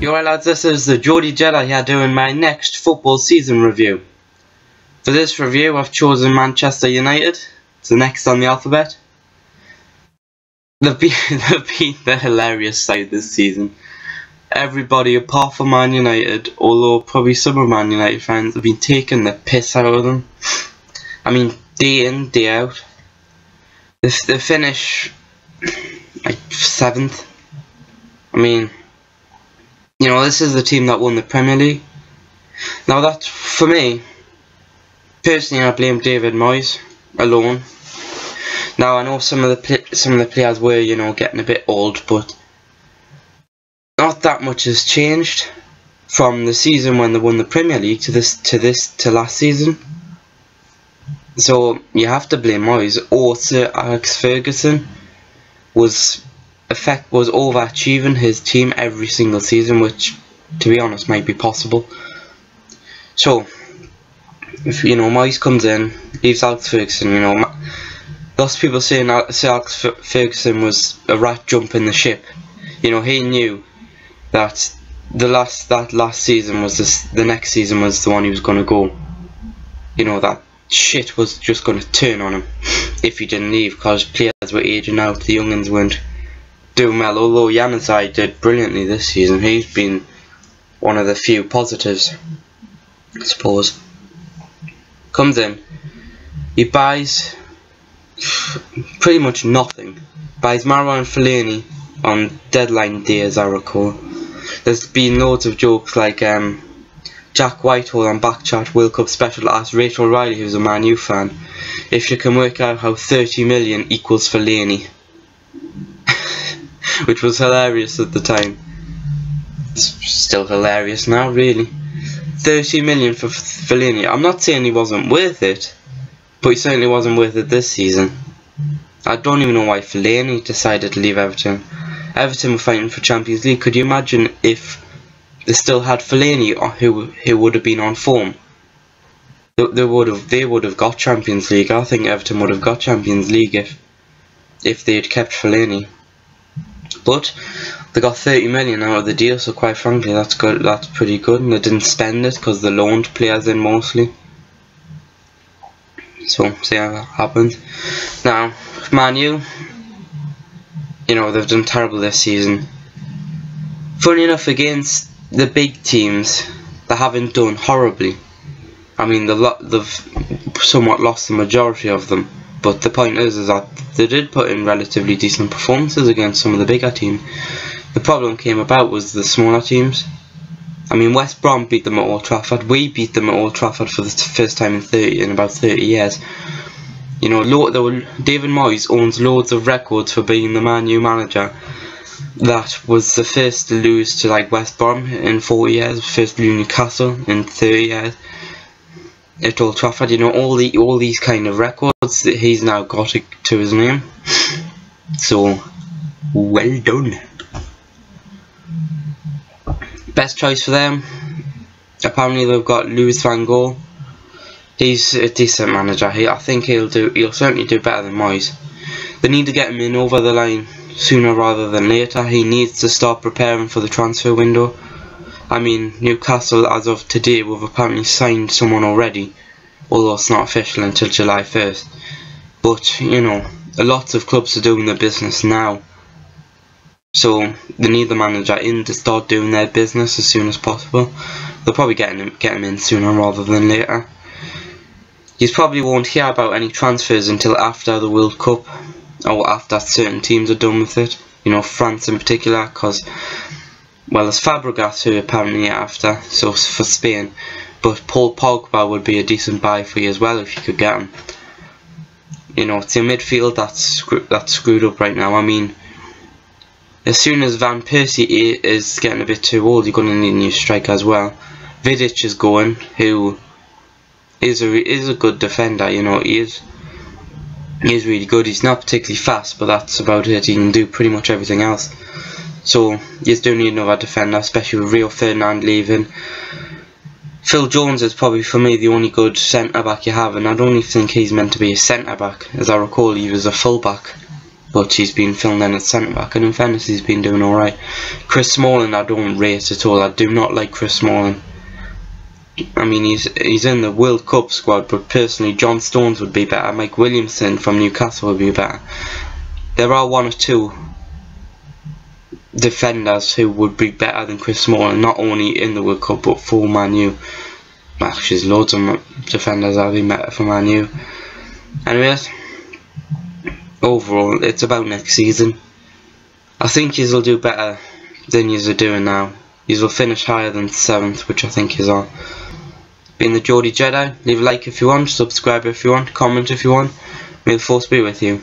Alright lads, this is the Geordie Jedi here doing my next football season review. For this review I've chosen Manchester United. It's the next on the alphabet. They've been the hilarious side this season. Everybody apart from Man United, although probably some of Man United fans, have been taking the piss out of them. I mean, day in, day out. They finish like 7th. I mean, you know, this is the team that won the Premier League. Now that, for me, personally I blame David Moyes alone. Now I know some of the players were, you know, getting a bit old, but not that much has changed from the season when they won the Premier League to last season. So you have to blame Moyes. Or Sir Alex Ferguson was overachieving his team every single season, which, to be honest, might be possible. So, if you know Moyes comes in, leaves Alex Ferguson, you know, lots of people saying Sir Alex Ferguson was a rat jumping the ship. You know, he knew that that last season was the next season was the one he was going to go. You know, that shit was just going to turn on him if he didn't leave, because players were aging out, the young ones weren't doing well. Although Januzaj did brilliantly this season, he's been one of the few positives, I suppose. Comes in, he buys pretty much nothing. Buys Marouane Fellaini on deadline day, as I recall. There's been loads of jokes like Jack Whitehall on Backchat World Cup Special asked Rachel Riley, who's a Man U fan, if you can work out how 30 million equals Fellaini. Which was hilarious at the time. It's still hilarious now, really. 30 million for Fellaini. I'm not saying he wasn't worth it, but he certainly wasn't worth it this season. I don't even know why Fellaini decided to leave Everton. Everton were fighting for Champions League. Could you imagine if they still had Fellaini, who would have been on form? They would have got Champions League. I think Everton would have got Champions League if they had kept Fellaini. But they got 30 million out of the deal, so quite frankly that's good. That's pretty good, and they didn't spend it because they loaned players in mostly. So see how that happened. Now Man U, you know, they've done terrible this season. Funny enough, against the big teams, they haven't done horribly. I mean, they've somewhat lost the majority of them. But the point is that they did put in relatively decent performances against some of the bigger teams. The problem came about was the smaller teams. I mean, West Brom beat them at Old Trafford. We beat them at Old Trafford for the first time in about 30 years. You know, David Moyes owns loads of records for being the Man U manager. That was the first to lose to like West Brom in 40 years, first to lose Newcastle in 30 years. At Old Trafford, you know, all these kind of records that he's now got to his name. So, well done. Best choice for them, apparently they've got Louis van Gaal. He's a decent manager. I think he'll certainly do better than Moyes. They need to get him in over the line sooner rather than later. He needs to start preparing for the transfer window. I mean, Newcastle, as of today, we've apparently signed someone already, although it's not official until July 1st. But, you know, lots of clubs are doing their business now. So, they need the manager in to start doing their business as soon as possible. They'll probably get him in sooner rather than later. You probably won't hear about any transfers until after the World Cup, or after certain teams are done with it. You know, France in particular, because, well, there's Fabregas who apparently after, so for Spain, but Paul Pogba would be a decent buy for you as well if you could get him. You know, it's your midfield that's screwed up right now. I mean, as soon as Van Persie is getting a bit too old, you're going to need a new striker as well. Vidic is going, who is a good defender. You know, he is really good. He's not particularly fast, but that's about it. He can do pretty much everything else. So you do need another defender, especially with Rio Ferdinand leaving. Phil Jones is probably, for me, the only good centre back you have, and I don't even think he's meant to be a centre back. As I recall, he was a full back. but he's been filmed in at centre back, and in fairness he's been doing alright. Chris Smalling I don't rate at all. I do not like Chris Smalling. I mean, he's in the World Cup squad, but personally John Stones would be better. Mike Williamson from Newcastle would be better. There are one or two defenders who would be better than Chris Smalling, not only in the World Cup but for Man U. Actually, there's loads of defenders that have been better for Man U. Anyways, overall, it's about next season. I think yous will do better than yous are doing now. Yous will finish higher than 7th, which I think yous are. Been the Geordie Jedi. Leave a like if you want, subscribe if you want, comment if you want. May the force be with you.